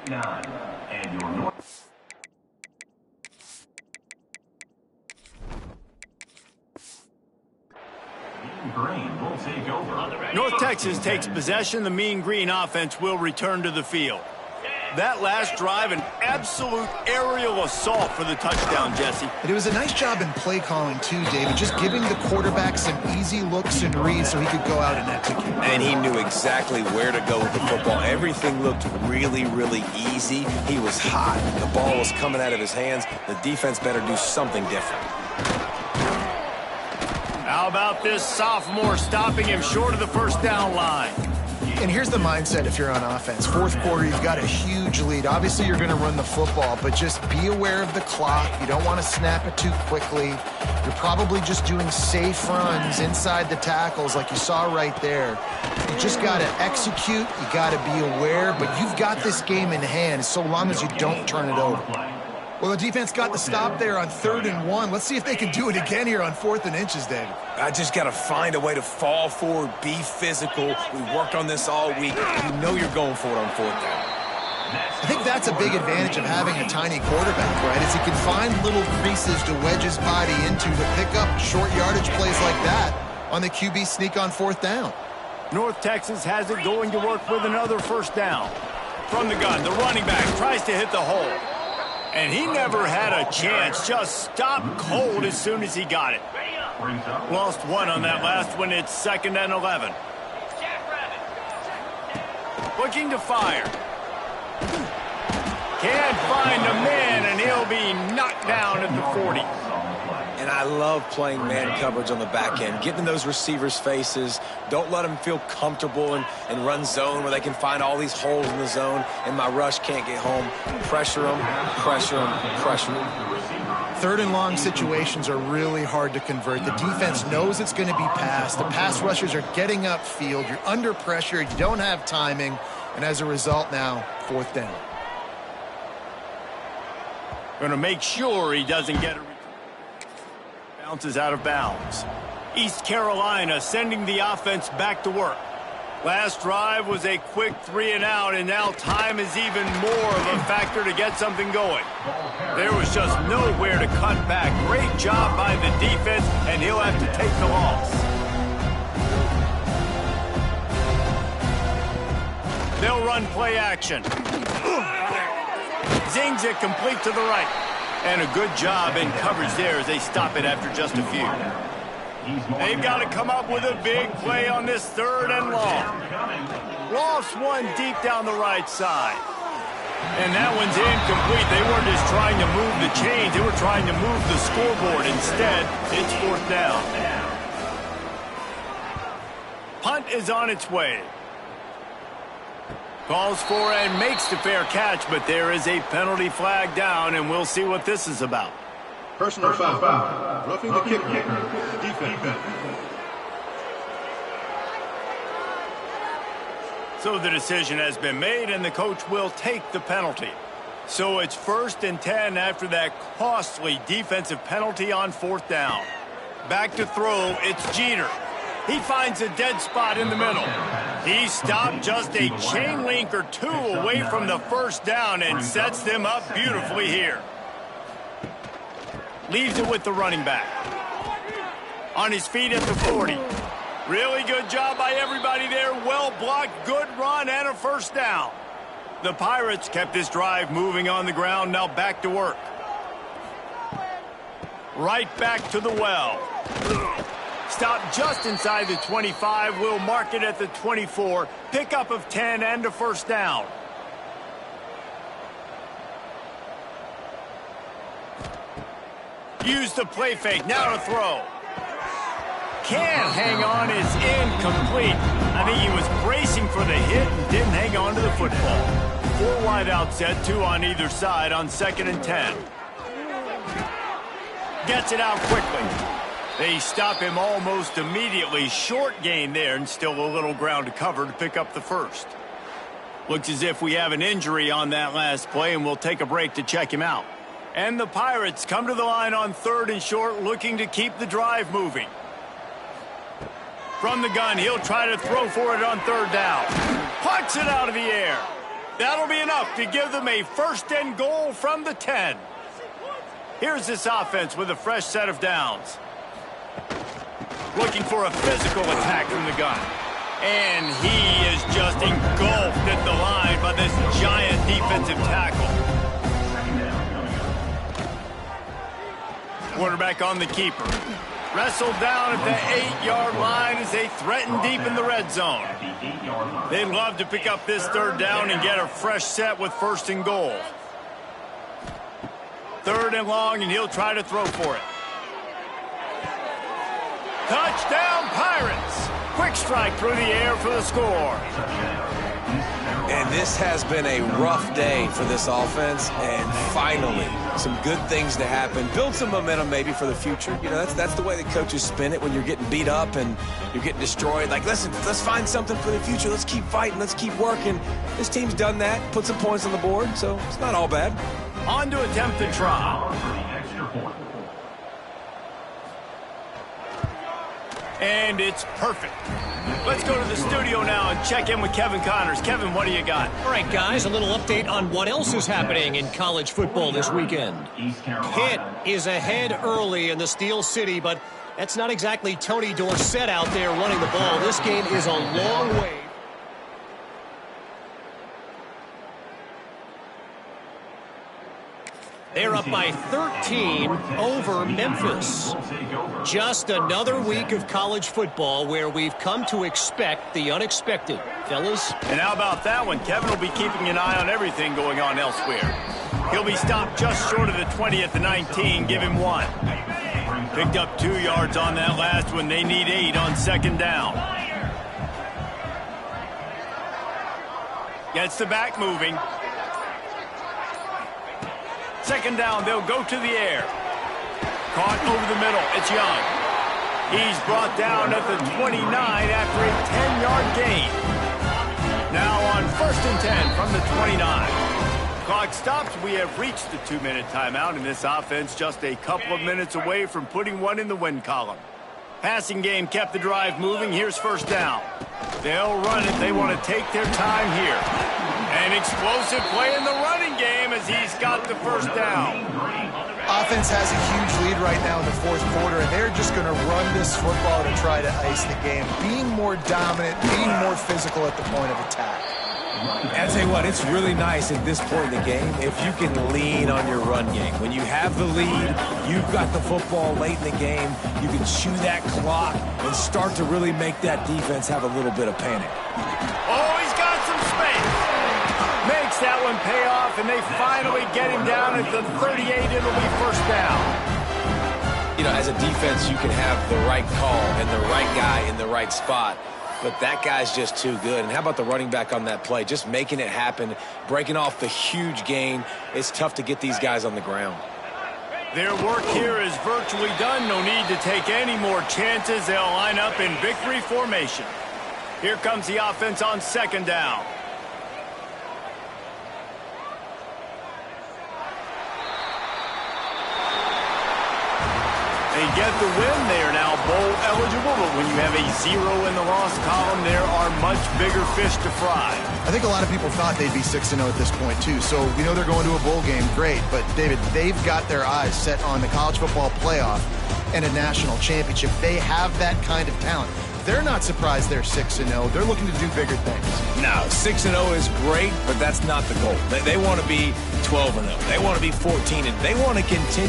9. And your North. Green will take over. North Texas takes possession. The Mean Green offense will return to the field. That last drive, an absolute aerial assault for the touchdown, Jesse. It was a nice job in play calling, too, David, just giving the quarterback some easy looks and reads so he could go out and execute. And he knew exactly where to go with the football. Everything looked really, really easy. He was hot. The ball was coming out of his hands. The defense better do something different. How about this sophomore stopping him short of the first down line? And here's the mindset if you're on offense. 4th quarter, you've got a huge lead. Obviously, you're going to run the football, but just be aware of the clock. You don't want to snap it too quickly. You're probably just doing safe runs inside the tackles like you saw right there. You just got to execute. You got to be aware, but you've got this game in hand so long as you don't turn it over. Well, the defense got the stop there on 3rd and 1. Let's see if they can do it again here on 4th and inches, David. I just got to find a way to fall forward, be physical. We worked on this all week. You know you're going for it on 4th down. I think that's a big advantage of having a tiny quarterback, right? Is he can find little creases to wedge his body into to pick up short yardage plays like that on the QB sneak on 4th down. North Texas has it going to work with another first down. From the gun, the running back tries to hit the hole. And he never had a chance, just stopped cold as soon as he got it. Lost one on that last one. It's 2nd and 11. Looking to fire. Can't find a man, and he'll be knocked down at the 40. And I love playing man coverage on the back end, getting in those receivers' faces. Don't let them feel comfortable and run zone where they can find all these holes in the zone, and my rush can't get home. Pressure them, pressure them, pressure them. 3rd and long situations are really hard to convert. The defense knows it's going to be passed. The pass rushers are getting upfield. You're under pressure. You don't have timing. And as a result now, 4th down. Going to make sure he doesn't get a... Bounces out of bounds. East Carolina sending the offense back to work. Last drive was a quick 3-and-out, and now time is even more of a factor to get something going. There was just nowhere to cut back. Great job by the defense, and he'll have to take the loss. They'll run play action. Zings it complete to the right. And a good job in coverage there as they stop it after just a few. They've got to come up with a big play on this 3rd and long. Lofts one deep down the right side. And that one's incomplete. They weren't just trying to move the chains. They were trying to move the scoreboard. Instead, it's 4th down. Punt is on its way. Calls for and makes the fair catch, but there is a penalty flag down, and we'll see what this is about. Personal foul. Roughing the kicker. Defense. So the decision has been made, and the coach will take the penalty. So it's 1st and 10 after that costly defensive penalty on 4th down. Back to throw, it's Jeter. He finds a dead spot in the middle. He stopped just a chain link or two away from the 1st down and sets them up beautifully here. Leaves it with the running back. On his feet at the 40. Really good job by everybody there. Well blocked, good run, and a 1st down. The Pirates kept this drive moving on the ground. Now back to work. Right back to the well. Stop just inside the 25. We'll mark it at the 24. Pickup of 10 and a 1st down. Use the play fake. Now to throw. Can't hang on, is incomplete. I think he was bracing for the hit and didn't hang on to the football. 4 wide out set, 2 on either side on 2nd and 10. Gets it out quickly. They stop him almost immediately. Short gain there and still a little ground to cover to pick up the 1st. Looks as if we have an injury on that last play, and we'll take a break to check him out. And the Pirates come to the line on 3rd and short, looking to keep the drive moving. From the gun, he'll try to throw for it on 3rd down. Punts it out of the air. That'll be enough to give them a 1st and goal from the 10. Here's this offense with a fresh set of downs. Looking for a physical attack from the gun. And he is just engulfed at the line by this giant defensive tackle. Quarterback on the keeper. Wrestled down at the 8-yard line as they threaten deep in the red zone. They'd love to pick up this 3rd down and get a fresh set with 1st and goal. 3rd and long, and he'll try to throw for it. Touchdown, Pirates! Quick strike through the air for the score. And this has been a rough day for this offense, and finally, some good things to happen. Build some momentum maybe for the future. You know, that's the way the coaches spin it when you're getting beat up and you're getting destroyed. Like, listen, let's find something for the future. Let's keep fighting. Let's keep working. This team's done that, put some points on the board, so it's not all bad. On to attempt the try. And it's perfect. Let's go to the studio now and check in with Kevin Connors. Kevin, what do you got? All right, guys, a little update on what else is happening in college football this weekend. Pitt is ahead early in the Steel City, but that's not exactly Tony Dorsett out there running the ball. This game is a long way. They're up by 13 over Memphis. Just another week of college football where we've come to expect the unexpected. Fellas? And how about that one? Kevin will be keeping an eye on everything going on elsewhere. He'll be stopped just short of the 20 at the 19. Give him 1. Picked up 2 yards on that last one. They need 8 on 2nd down. Gets the back moving. 2nd down, they'll go to the air. Caught over the middle, it's Young. He's brought down at the 29 after a 10-yard gain. Now on 1st and 10 from the 29. Clock stops, we have reached the 2-minute timeout, and this offense just a couple of minutes away from putting one in the win column. Passing game kept the drive moving, here's 1st down. They'll run it. They want to take their time here. An explosive play in the running game as he's got the first down. Offense has a huge lead right now in the fourth quarter, and they're just going to run this football to try to ice the game, being more dominant, being more physical at the point of attack. And I tell you what, it's really nice at this point in the game if you can lean on your run game. When you have the lead, you've got the football late in the game, you can chew that clock and start to really make that defense have a little bit of panic. Oh, he's got some space. Makes that one pay off, and they finally get him down at the 38. It'll be first down. You know, as a defense, you can have the right call and the right guy in the right spot. But that guy's just too good. And how about the running back on that play? Just making it happen, breaking off the huge gain. It's tough to get these guys on the ground. Their work here is virtually done. No need to take any more chances. They'll line up in victory formation. Here comes the offense on second down. They get the win. They are now bowl eligible, but when you have a 0 in the loss column, there are much bigger fish to fry. I think a lot of people thought they'd be 6-0 at this point, too. So we know they're going to a bowl game. Great. But, David, they've got their eyes set on the college football playoff and a national championship. They have that kind of talent. They're not surprised they're 6-0. They're looking to do bigger things. No, 6-0 is great, but that's not the goal. They want to be 12-0. They want to be 14, and they want to continue